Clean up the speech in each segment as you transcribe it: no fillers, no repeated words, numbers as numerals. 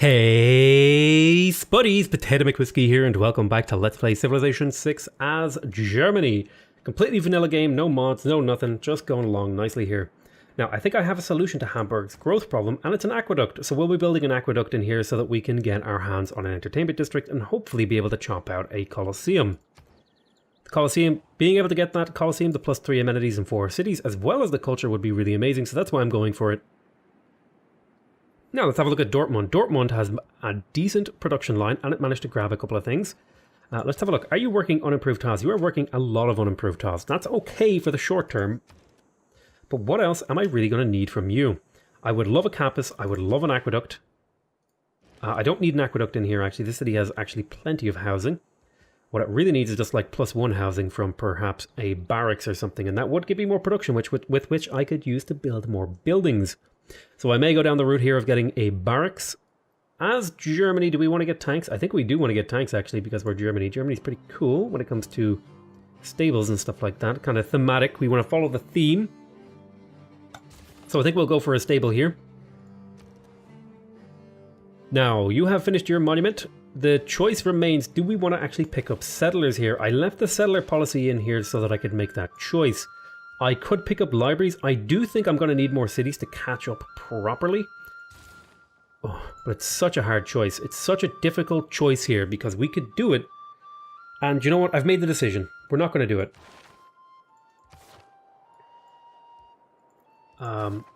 Hey spuddies, PotatoMcWhiskey here, and welcome back to Let's Play Civilization 6 as Germany. Completely vanilla game, no mods, no nothing, just going along nicely here. Now, I think I have a solution to Hamburg's growth problem, and it's an aqueduct. So we'll be building an aqueduct in here so that we can get our hands on an entertainment district and hopefully be able to chop out a Colosseum. The Colosseum, being able to get that Colosseum, the +3 amenities in 4 cities, as well as the culture would be really amazing, so that's why I'm going for it. Now let's have a look at Dortmund. Dortmund has a decent production line and it managed to grab a couple of things. Let's have a look. Are you working unimproved tiles? You are working a lot of unimproved tiles. That's okay for the short term. But what else am I really going to need from you? I would love a campus. I would love an aqueduct. I don't need an aqueduct in here actually. This city has actually plenty of housing. What it really needs is just like +1 housing from perhaps a barracks or something. And that would give me more production with which I could use to build more buildings. So I may go down the route here of getting a barracks. As Germany, do we want to get tanks? I think we do want to get tanks actually because we're Germany. Germany's pretty cool when it comes to stables and stuff like that. Kind of thematic. We want to follow the theme. So I think we'll go for a stable here. Now, you have finished your monument. The choice remains, do we want to actually pick up settlers here? I left the settler policy in here so that I could make that choice. I could pick up libraries. I do think I'm going to need more cities to catch up properly. Oh, but it's such a hard choice. It's such a difficult choice here because we could do it. And you know what? I've made the decision. We're not going to do it.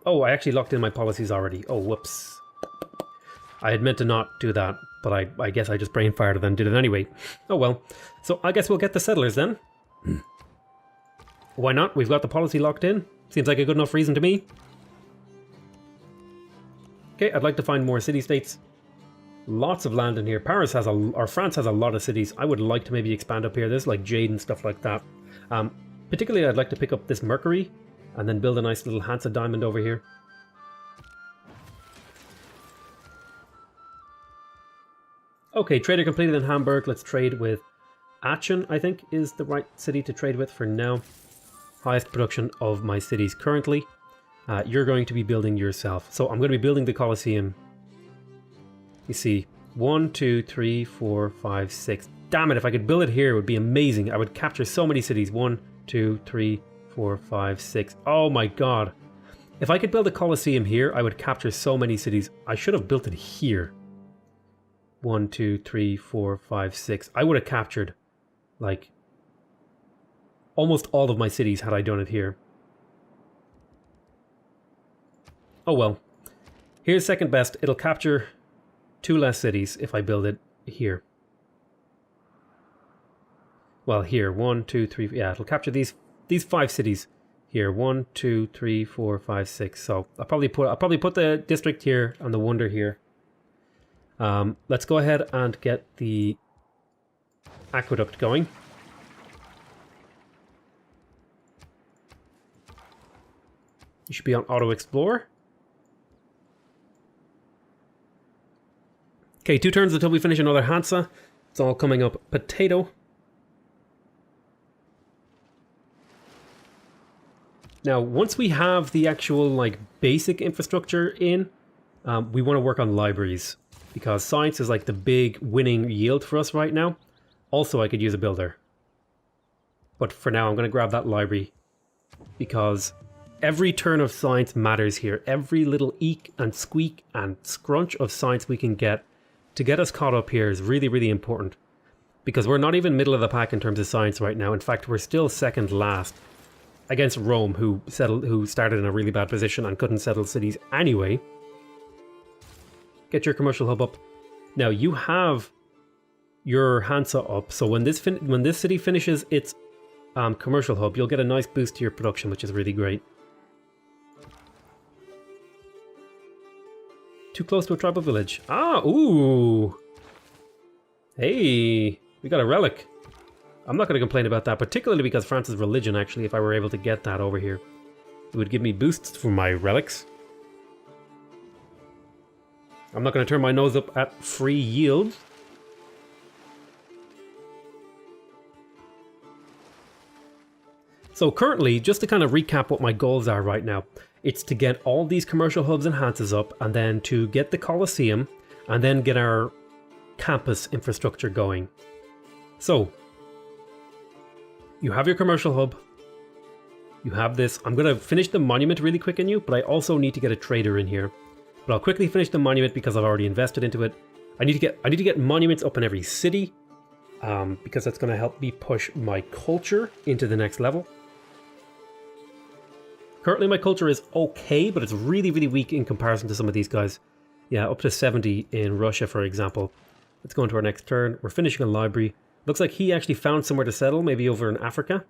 Oh, I actually locked in my policies already. Oh, whoops. I had meant to not do that, but I guess I just brain fired it and did it anyway. Oh well. So I guess we'll get the settlers then. Why not? We've got the policy locked in. Seems like a good enough reason to me. Okay, I'd like to find more city-states. Lots of land in here. Paris has or France has a lot of cities. I would like to maybe expand up here. There's like jade and stuff like that. Particularly, I'd like to pick up this mercury and then build a nice little Hansa diamond over here. Okay, trader completed in Hamburg. Let's trade with Aachen, I think, is the right city to trade with for now. Highest production of my cities currently. You're going to be building yourself. So I'm going to be building the Colosseum. You see, 1, 2, 3, 4, 5, 6. Damn it, if I could build it here, it would be amazing. I would capture so many cities. 1, 2, 3, 4, 5, 6. Oh my god. If I could build a Colosseum here, I would capture so many cities. I should have built it here. 1, 2, 3, 4, 5, 6. I would have captured, like, almost all of my cities had I done it here. Oh well. Here's second best. It'll capture 2 less cities if I build it here. Well, here. 1, 2, 3... Yeah, it'll capture these 5 cities here. 1, 2, 3, 4, 5, 6. So I'll probably put the district here and the wonder here. Let's go ahead and get the aqueduct going. You should be on auto explore. Okay, 2 turns until we finish another Hansa. It's all coming up potato. Now, once we have the actual like basic infrastructure in, we want to work on libraries because science is like the big winning yield for us right now. Also, I could use a builder. But for now, I'm going to grab that library because every turn of science matters here. Every little eek and squeak and scrunch of science we can get to get us caught up here is really, really important. Because we're not even middle of the pack in terms of science right now. In fact, we're still second last against Rome, who started in a really bad position and couldn't settle cities anyway. Get your commercial hub up. Now, you have your Hansa up. So when this city finishes its commercial hub, you'll get a nice boost to your production, which is really great. Too close to a tribal village. Ah, ooh. Hey, we got a relic. I'm not going to complain about that, particularly because France's religion, actually, if I were able to get that over here. It would give me boosts for my relics. I'm not going to turn my nose up at free yield. So currently, just to kind of recap what my goals are right now, it's to get all these commercial hubs and Hanses up, and then to get the Colosseum, and then get our campus infrastructure going. So, you have your commercial hub. You have this. I'm going to finish the monument really quick in you, but I also need to get a trader in here. But I'll quickly finish the monument because I've already invested into it. I need to get monuments up in every city, because that's going to help me push my culture into the next level. Currently my culture is okay, but it's really, really weak in comparison to some of these guys. Yeah, up to 70 in Russia, for example. Let's go into our next turn. We're finishing a library. Looks like he actually found somewhere to settle, maybe over in Africa.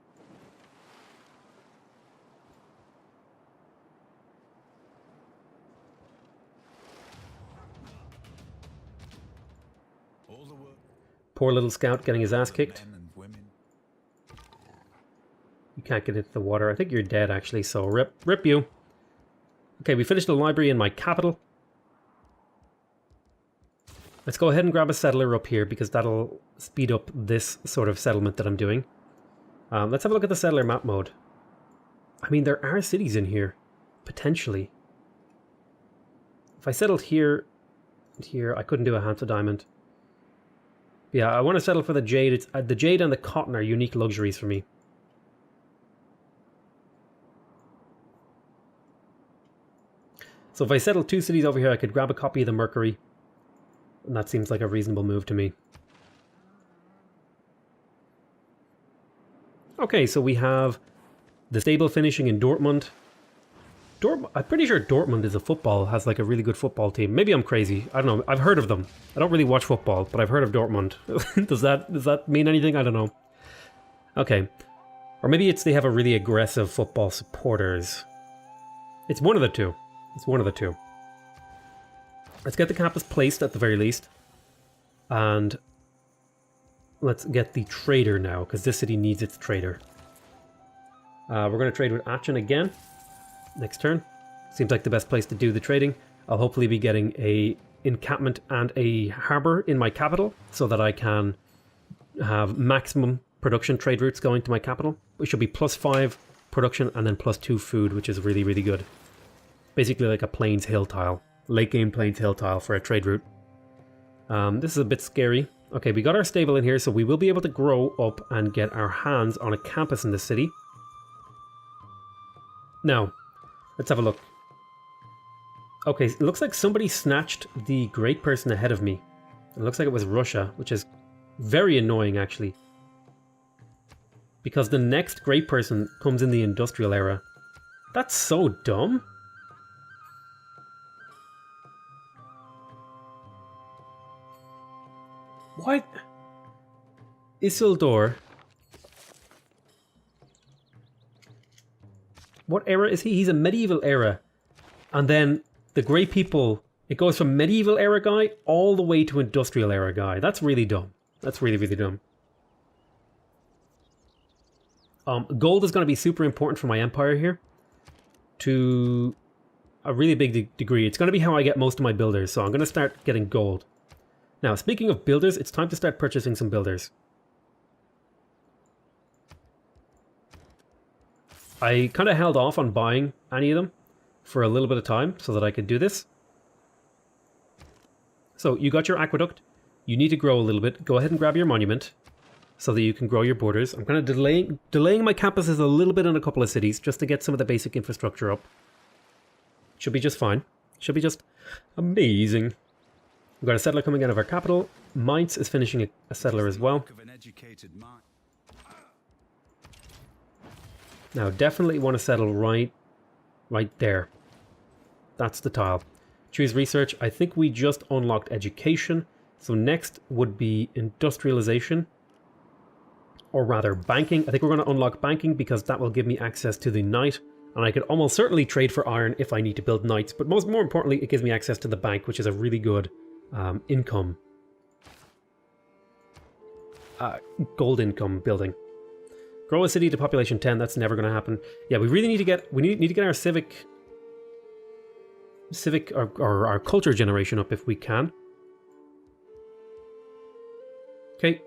Poor little scout getting his ass kicked. You can't get into the water. I think you're dead, actually, so rip you. Okay, we finished the library in my capital. Let's go ahead and grab a settler up here, because that'll speed up this sort of settlement that I'm doing. Let's have a look at the settler map mode. I mean, there are cities in here, potentially. If I settled here, I couldn't do a Hansa diamond. Yeah, I want to settle for the jade. It's, the jade and the cotton are unique luxuries for me. So if I settle 2 cities over here, I could grab a copy of the Mercury. And that seems like a reasonable move to me. Okay, so we have the stable finishing in Dortmund. I'm pretty sure Dortmund has like a really good football team. Maybe I'm crazy. I don't know. I've heard of them. I don't really watch football, but I've heard of Dortmund. Does that mean anything? I don't know. Okay. Or maybe it's they have a really aggressive football supporters. It's one of the two. It's one of the two. Let's get the campus placed at the very least. And let's get the trader now, because this city needs its trader. We're going to trade with Aachen again. Next turn. Seems like the best place to do the trading. I'll hopefully be getting a encampment and a harbour in my capital so that I can have maximum production trade routes going to my capital. It should be +5 production and then +2 food, which is really, really good. Basically like a Plains Hill tile. Late game Plains Hill tile for a trade route. This is a bit scary. Okay, we got our stable in here, so we will be able to grow up and get our hands on a campus in the city. Now, let's have a look. Okay, it looks like somebody snatched the great person ahead of me. It looks like it was Russia, which is very annoying, actually. Because the next great person comes in the industrial era. That's so dumb. What? Isildur. What era is he? He's a medieval era. And then the great people, it goes from medieval era guy all the way to industrial era guy. That's really dumb. That's really, really dumb. Gold is going to be super important for my empire here. To a really big degree. It's going to be how I get most of my builders. So I'm going to start getting gold. Now, speaking of builders, it's time to start purchasing some builders. I kind of held off on buying any of them for a little bit of time so that I could do this. So you got your aqueduct. You need to grow a little bit. Go ahead and grab your monument so that you can grow your borders. I'm kind of delaying my campuses a little bit in a couple of cities just to get some of the basic infrastructure up. Should be just fine. Should be just amazing. We've got a settler coming out of our capital. Mainz is finishing a settler as well. Now, definitely want to settle right there. That's the tile. Choose research. I think we just unlocked education. So next would be industrialization. Or rather, banking. I think we're going to unlock banking because that will give me access to the knight. And I could almost certainly trade for iron if I need to build knights. But more importantly, it gives me access to the bank, which is a really good income. Gold income building. Grow a city to population 10. That's never going to happen. Yeah, we really need to get our civic or our culture generation up if we can. Okay,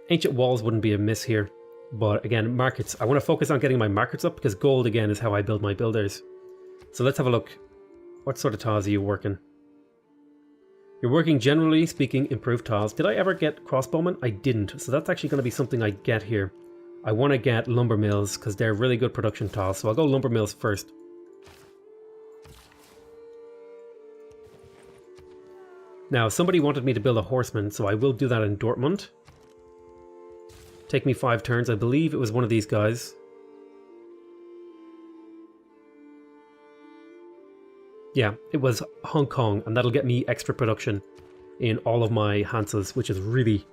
ancient walls wouldn't be a miss here, but again, markets. I want to focus on getting my markets up because gold again is how I build my builders. So let's have a look. What sort of tiles are you working? You're working, generally speaking, improved tiles. Did I ever get crossbowmen? I didn't. So that's actually going to be something I get here. I want to get lumber mills because they're really good production tiles. So I'll go lumber mills first. Now, somebody wanted me to build a horseman, so I will do that in Dortmund. Take me 5 turns. I believe it was one of these guys. Yeah, it was Hong Kong, and that'll get me extra production in all of my Hanses, which is really,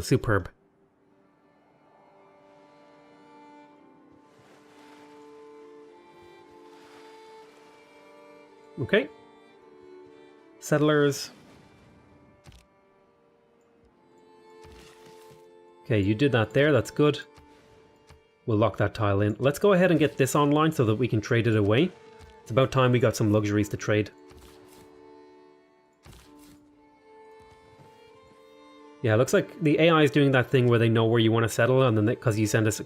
superb. Okay. Settlers. Okay, you did that there, that's good. We'll lock that tile in. Let's go ahead and get this online so that we can trade it away. It's about time we got some luxuries to trade. Yeah, it looks like the AI is doing that thing where they know where you want to settle, and then because you send us,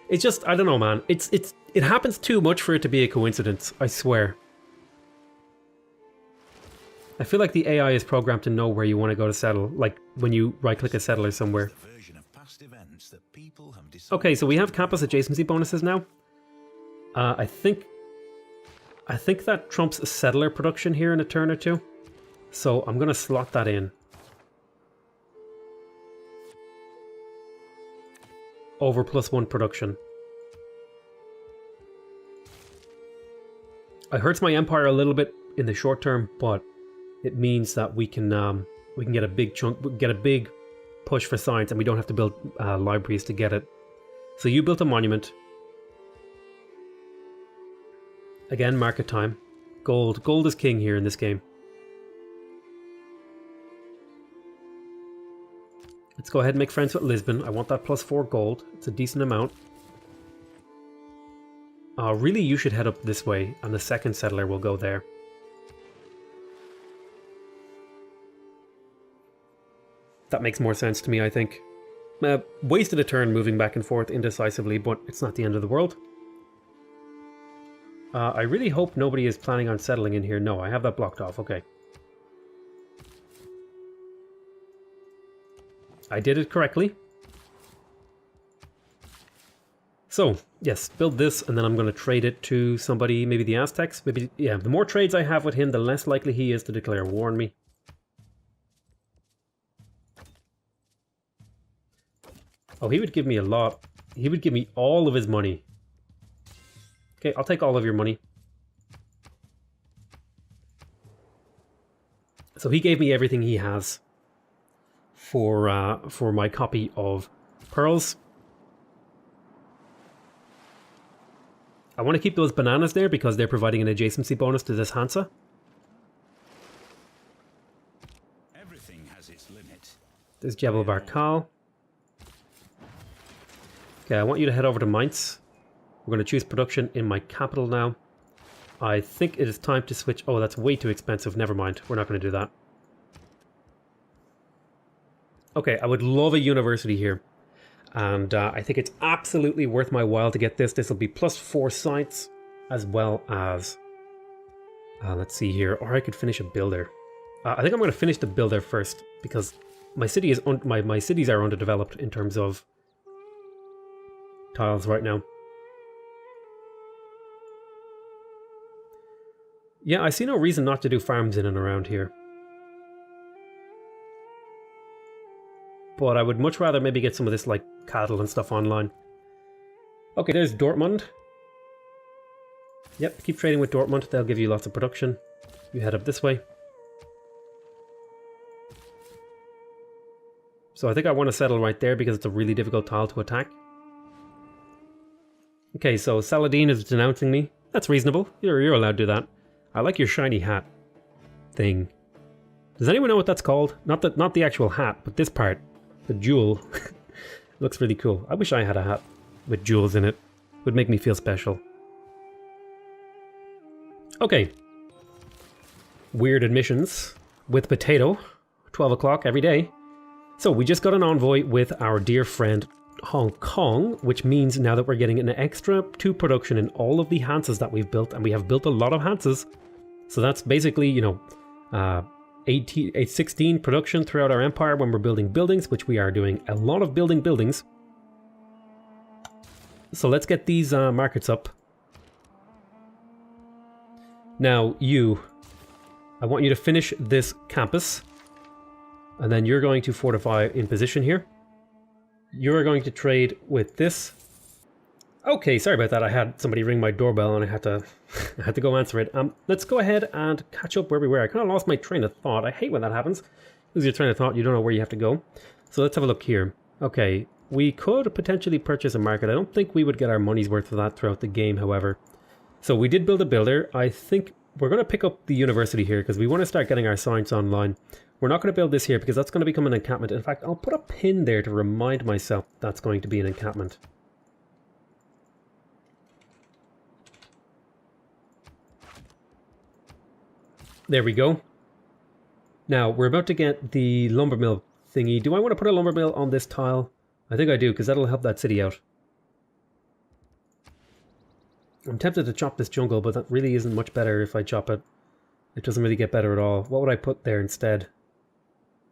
it's just, I don't know, man. It happens too much for it to be a coincidence. I swear. I feel like the AI is programmed to know where you want to go to settle, like when you right-click a settler somewhere. Okay, so we have campus adjacency bonuses now. I think that trumps a settler production here in a turn or two. So I'm going to slot that in. Over +1 production. It hurts my empire a little bit in the short term, but it means that we can get a big chunk, get a big push for science, and we don't have to build libraries to get it. So you built a monument. Again, market time. Gold. Gold is king here in this game. Let's go ahead and make friends with Lisbon. I want that +4 gold. It's a decent amount. Really, you should head up this way, and the second settler will go there. That makes more sense to me, I think. Wasted a turn moving back and forth indecisively, but it's not the end of the world. I really hope nobody is planning on settling in here. No, I have that blocked off. Okay. I did it correctly. So, yes, build this, and then I'm going to trade it to somebody, maybe the Aztecs. Maybe, yeah, the more trades I have with him, the less likely he is to declare war on me. Oh, he would give me a lot. He would give me all of his money. Okay, I'll take all of your money. So he gave me everything he has for my copy of Pearls. I want to keep those bananas there because they're providing an adjacency bonus to this Hansa. Everything has its limit. There's Jebel Barkal. Okay, I want you to head over to Mainz. We're going to choose production in my capital now. I think it is time to switch. Oh, that's way too expensive. Never mind. We're not going to do that. Okay, I would love a university here. And I think it's absolutely worth my while to get this. This will be +4 sites, as well as... let's see here. Or I could finish a builder. I think I'm going to finish the builder first, because my city is my cities are underdeveloped in terms of tiles right now. Yeah, I see no reason not to do farms in and around here. But I would much rather maybe get some of this, like, cattle and stuff online. Okay, there's Dortmund. Yep, keep trading with Dortmund. They'll give you lots of production. You head up this way. So I think I want to settle right there because it's a really difficult tile to attack. Okay, so Saladin is denouncing me. That's reasonable. You're allowed to do that. I like your shiny hat thing. Does anyone know what that's called? Not the actual hat, but this part. The jewel. Looks really cool. I wish I had a hat with jewels in it. It would make me feel special. Okay. Weird admissions with Potato. 12 o'clock every day. So we just got an envoy with our dear friend Hong Kong, which means now that we're getting an extra 2 production in all of the Hanses that we've built, and we have built a lot of Hanses. So that's basically, 16 production throughout our empire when we're building buildings, which we are doing a lot of building buildings. So let's get these markets up. Now I want you to finish this campus, and then you're going to fortify in position here. You're going to trade with this. Okay, sorry about that. I had somebody ring my doorbell and I had to go answer it. Let's go ahead and catch up where we were. I kind of lost my train of thought. I hate when that happens. Lose your train of thought, you don't know where you have to go. So let's have a look here. Okay, we could potentially purchase a market. I don't think we would get our money's worth of that throughout the game, however. So we did build a builder. I think we're going to pick up the university here because we want to start getting our science online. We're not going to build this here because that's going to become an encampment. In fact, I'll put a pin there to remind myself that's going to be an encampment. There we go. Now, we're about to get the lumber mill thingy. Do I want to put a lumber mill on this tile? I think I do, because that'll help that city out. I'm tempted to chop this jungle, but that really isn't much better if I chop it. It doesn't really get better at all. What would I put there instead?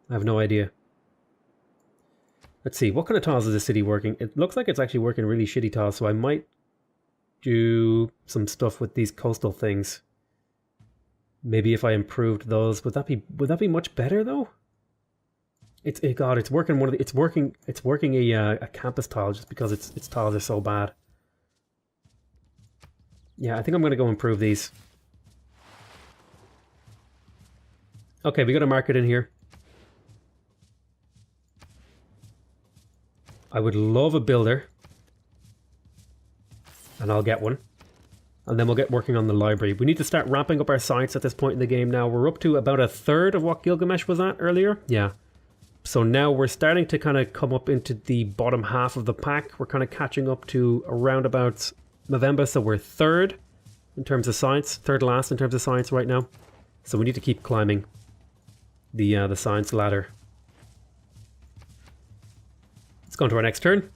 I have no idea. Let's see, what kind of tiles is this city working? It looks like it's actually working really shitty tiles, so I might do some stuff with these coastal things. Maybe if I improved those, would that be much better though? It's working it's working a campus tile just because its tiles are so bad. Yeah, I think I'm gonna go improve these. Okay, we got a market in here. I would love a builder. And I'll get one. And then we'll get working on the library. We need to start ramping up our science at this point in the game now. We're up to about a third of what Gilgamesh was at earlier. Yeah. So now we're starting to kind of come up into the bottom half of the pack. We're kind of catching up to around about November. So we're third in terms of science. Third last in terms of science right now. So we need to keep climbing the science ladder. Let's go on to our next turn.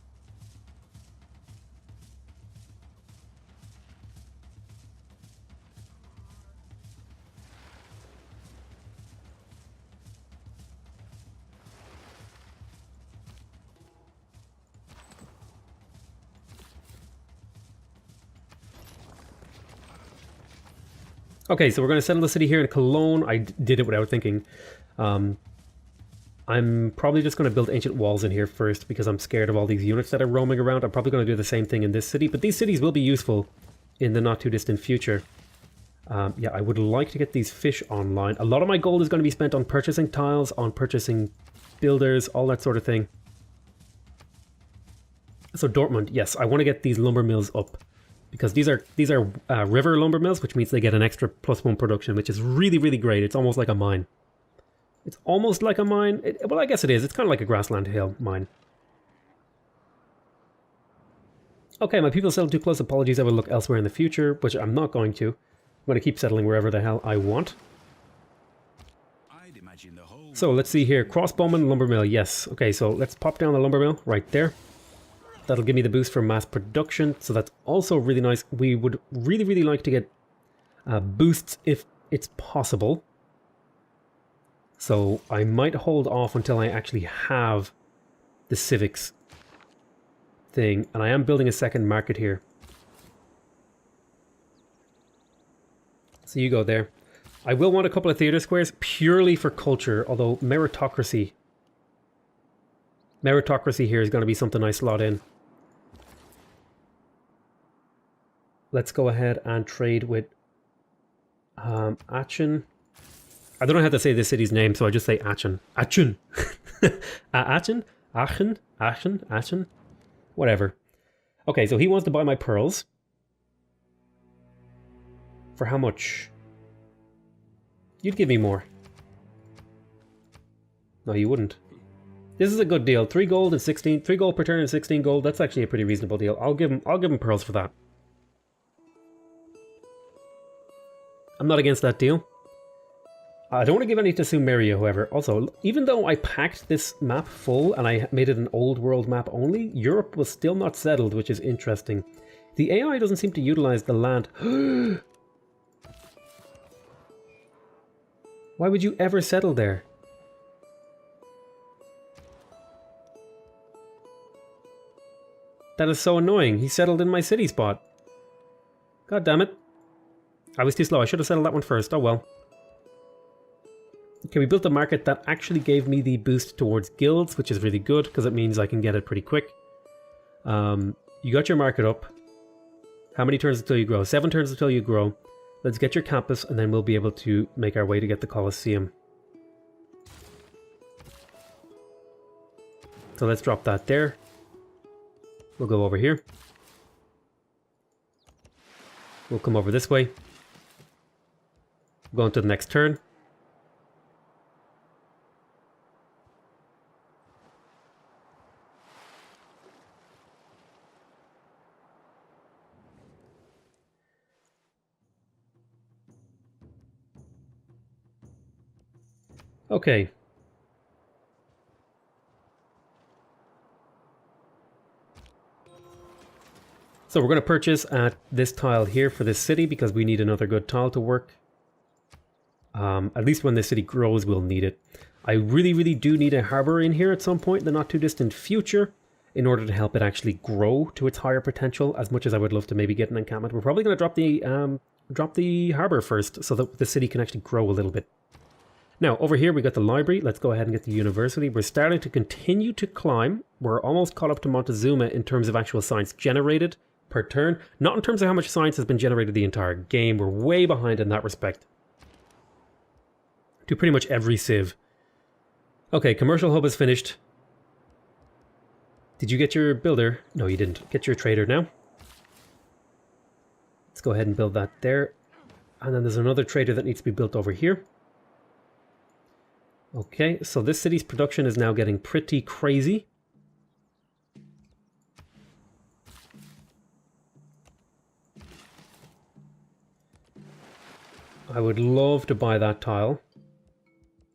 Okay, so we're going to settle the city here in Cologne. I did it without thinking. I'm probably just going to build ancient walls in here first because I'm scared of all these units that are roaming around. I'm probably going to do the same thing in this city, but these cities will be useful in the not too distant future. Yeah, I would like to get these fish online. A lot of my gold is going to be spent on purchasing tiles, on purchasing builders, all that sort of thing. So Dortmund, yes, I want to get these lumber mills up. Because these are river lumber mills, which means they get an extra +1 production, which is really, really great. It's almost like a mine. It's almost like a mine. Well, I guess it is. It's kind of like a grassland hill mine. Okay, my people settled too close. Apologies, I will look elsewhere in the future, which I'm not going to. I'm going to keep settling wherever the hell I want. I'd imagine the whole So let's see here. Crossbowman lumber mill. Yes. Okay, so let's pop down the lumber mill right there. That'll give me the boost for mass production, so that's also really nice. We would really, really like to get boosts if it's possible. So I might hold off until I actually have the civics thing. And I am building a second market here. So you go there. I will want a couple of theater squares purely for culture, although meritocracy here is going to be something I slot in. Let's go ahead and trade with Aachen. I don't know how to say this city's name, so I just say Aachen. Aachen. Aachen. Whatever. Okay, so he wants to buy my pearls. For how much? You'd give me more. No, you wouldn't. This is a good deal. 3 gold and 16. 3 gold per turn and 16 gold. That's actually a pretty reasonable deal. I'll give him pearls for that. I'm not against that deal. I don't want to give any to Sumeria, however. Also, even though I packed this map full and I made it an old world map only, Europe was still not settled, which is interesting. The AI doesn't seem to utilize the land. Why would you ever settle there? That is so annoying. He settled in my city spot. God damn it. I was too slow. I should have settled that one first. Oh well. Okay, we built a market that actually gave me the boost towards guilds, which is really good because it means I can get it pretty quick. You got your market up. How many turns until you grow? 7 turns until you grow. Let's get your campus and then we'll be able to make our way to get the Colosseum. So let's drop that there. We'll go over here. We'll come over this way. We'll go on to the next turn. Okay. So we're going to purchase at this tile here for this city because we need another good tile to work. At least when this city grows, we'll need it. I really do need a harbor in here at some point in the not too distant future in order to help it actually grow to its higher potential. As much as I would love to maybe get an encampment, we're probably going to drop the harbor first so that the city can actually grow a little bit. Now, over here we got the library. Let's go ahead and get the university. We're starting to continue to climb. We're almost caught up to Montezuma in terms of actual science generated per turn. Not in terms of how much science has been generated the entire game. We're way behind in that respect to pretty much every civ. Okay, commercial hub is finished. Did you get your builder? No, you didn't. Get your trader now. Let's go ahead and build that there. And then there's another trader that needs to be built over here. Okay, so this city's production is now getting pretty crazy. I would love to buy that tile.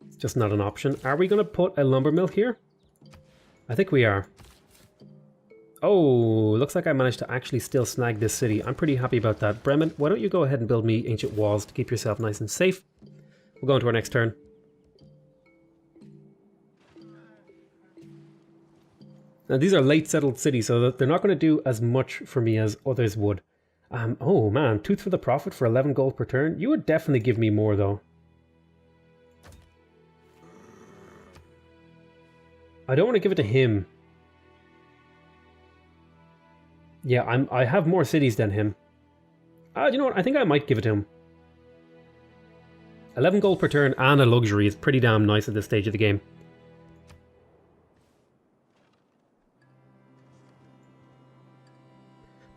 It's just not an option. Are we going to put a lumber mill here? I think we are. Oh, looks like I managed to actually still snag this city. I'm pretty happy about that. Bremen, why don't you go ahead and build me ancient walls to keep yourself nice and safe. We'll go into our next turn. Now these are late settled cities, so they're not going to do as much for me as others would. Oh man, Tooth for the Profit for 11 gold per turn. You would definitely give me more though. I don't want to give it to him. Yeah, I have more cities than him. You know what? I think I might give it to him. 11 gold per turn and a luxury is pretty damn nice at this stage of the game.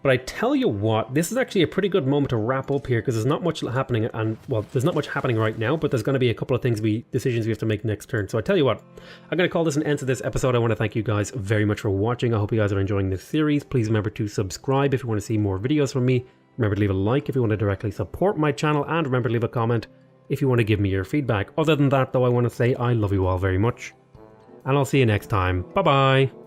But I tell you what, this is actually a pretty good moment to wrap up here because there's not much happening, and well, there's not much happening right now, but there's going to be a couple of decisions we have to make next turn. So I tell you what, I'm going to call this an end to this episode. I want to thank you guys very much for watching. I hope you guys are enjoying this series. Please remember to subscribe if you want to see more videos from me. Remember to leave a like if you want to directly support my channel, and remember to leave a comment if you want to give me your feedback. Other than that though, I want to say I love you all very much, and I'll see you next time. Bye bye.